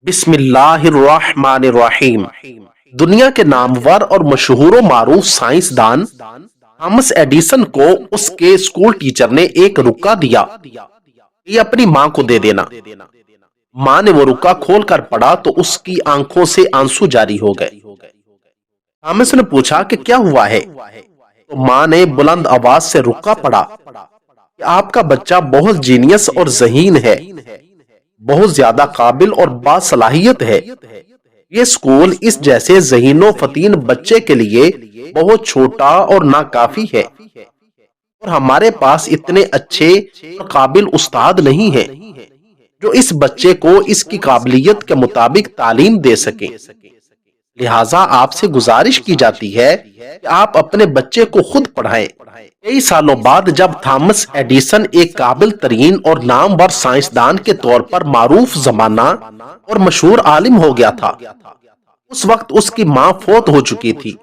بسم اللہ الرحمن الرحیم۔ دنیا کے نامور اور مشہور و معروف سائنسدان تھامس ایڈیسن کو اس کے اسکول ٹیچر نے ایک رکا دیا، یہ اپنی ماں کو دے دینا۔ ماں نے وہ رکا کھول کر پڑھا تو اس کی آنکھوں سے آنسو جاری ہو گئے۔ تھامس نے پوچھا کہ کیا ہوا ہے؟ تو ماں نے بلند آواز سے رکا پڑھا کہ آپ کا بچہ بہت جینیس اور ذہین ہے، بہت زیادہ قابل اور باصلاحیت ہے۔ یہ اسکول اس جیسے ذہین و فطین بچے کے لیے بہت چھوٹا اور ناکافی ہے، اور ہمارے پاس اتنے اچھے اور قابل استاد نہیں ہیں جو اس بچے کو اس کی قابلیت کے مطابق تعلیم دے سکیں۔ لہٰذا آپ سے گزارش کی جاتی ہے کہ آپ اپنے بچے کو خود پڑھائیں۔ کئی سالوں بعد جب تھامس ایڈیسن ایک قابل ترین اور نامور سائنسدان کے طور پر معروف زمانہ اور مشہور عالم ہو گیا تھا، اس وقت اس کی ماں فوت ہو چکی تھی۔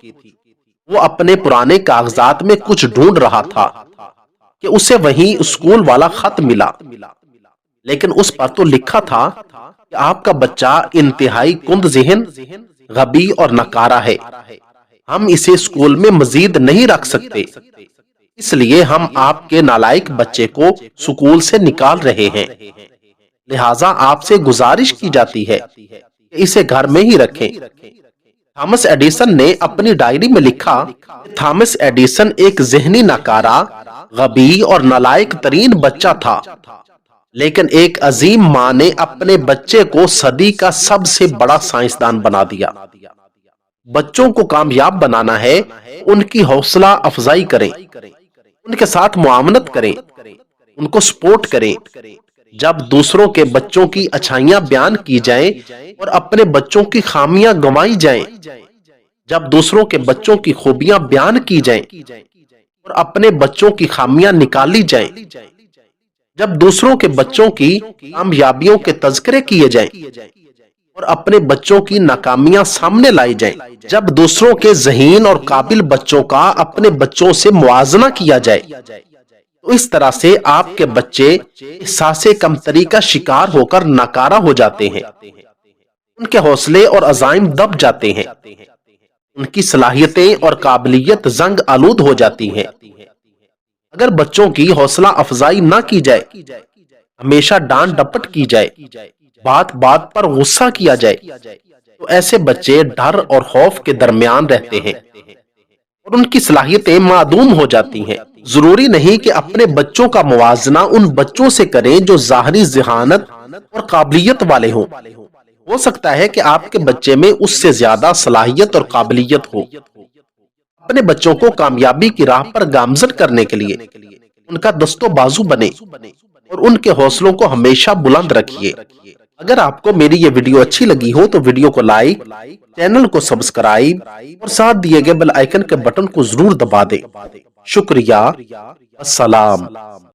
وہ اپنے پرانے کاغذات میں کچھ ڈھونڈ رہا تھا کہ اسے وہیں اسکول والا خط ملا، لیکن اس پر تو لکھا تھا کہ آپ کا بچہ انتہائی کند ذہن، غبی اور ناکارہ ہے، ہم اسے اسکول میں مزید نہیں رکھ سکتے، اس لیے ہم آپ کے نالائق بچے کو اسکول سے نکال رہے ہیں۔ لہٰذا آپ سے گزارش کی جاتی ہے کہ اسے گھر میں ہی رکھیں۔ تھامس ایڈیسن نے اپنی ڈائری میں لکھا کہ تھامس ایڈیسن ایک ذہنی ناکارہ، غبی اور نالائق ترین بچہ تھا، لیکن ایک عظیم ماں نے اپنے بچے کو صدی کا سب سے بڑا سائنسدان بنا دیا۔ بچوں کو کامیاب بنانا ہے، ان کی حوصلہ افزائی کریں، ان کے ساتھ معاونت کریں، ان کو سپورٹ کریں۔ جب دوسروں کے بچوں کی اچھائیاں بیان کی جائیں اور اپنے بچوں کی خامیاں گنوائی جائیں، جب دوسروں کے بچوں کی خوبیاں بیان کی جائیں اور اپنے بچوں کی خامیاں نکالی جائیں، جب دوسروں کے بچوں کی کامیابیوں کے تذکرے کیے جائیں اور اپنے بچوں کی ناکامیاں سامنے لائی جائیں، جب دوسروں کے ذہین اور قابل بچوں کا اپنے بچوں سے موازنہ کیا جائے، تو اس طرح سے آپ کے بچے احساس کمتری کا شکار ہو کر ناکارہ ہو جاتے ہیں، ان کے حوصلے اور عزائم دب جاتے ہیں، ان کی صلاحیتیں اور قابلیت زنگ آلود ہو جاتی ہیں۔ اگر بچوں کی حوصلہ افزائی نہ کی جائے، ہمیشہ ڈانٹ ڈپٹ کی جائے، بات بات پر غصہ کیا جائے، تو ایسے بچے ڈر اور خوف کے درمیان رہتے ہیں اور ان کی صلاحیتیں معدوم ہو جاتی ہیں۔ ضروری نہیں کہ اپنے بچوں کا موازنہ ان بچوں سے کریں جو ظاہری ذہانت اور قابلیت والے ہوں۔ ہو سکتا ہے کہ آپ کے بچے میں اس سے زیادہ صلاحیت اور قابلیت ہو۔ اپنے بچوں کو کامیابی کی راہ پر گامزن کرنے کے لیے ان کا دست و بازو بنے اور ان کے حوصلوں کو ہمیشہ بلند رکھیے۔ اگر آپ کو میری یہ ویڈیو اچھی لگی ہو تو ویڈیو کو لائک، چینل کو سبسکرائب اور ساتھ دیے گئے بیل آئیکن کے بٹن کو ضرور دبا دیں۔ شکریہ۔ السلام۔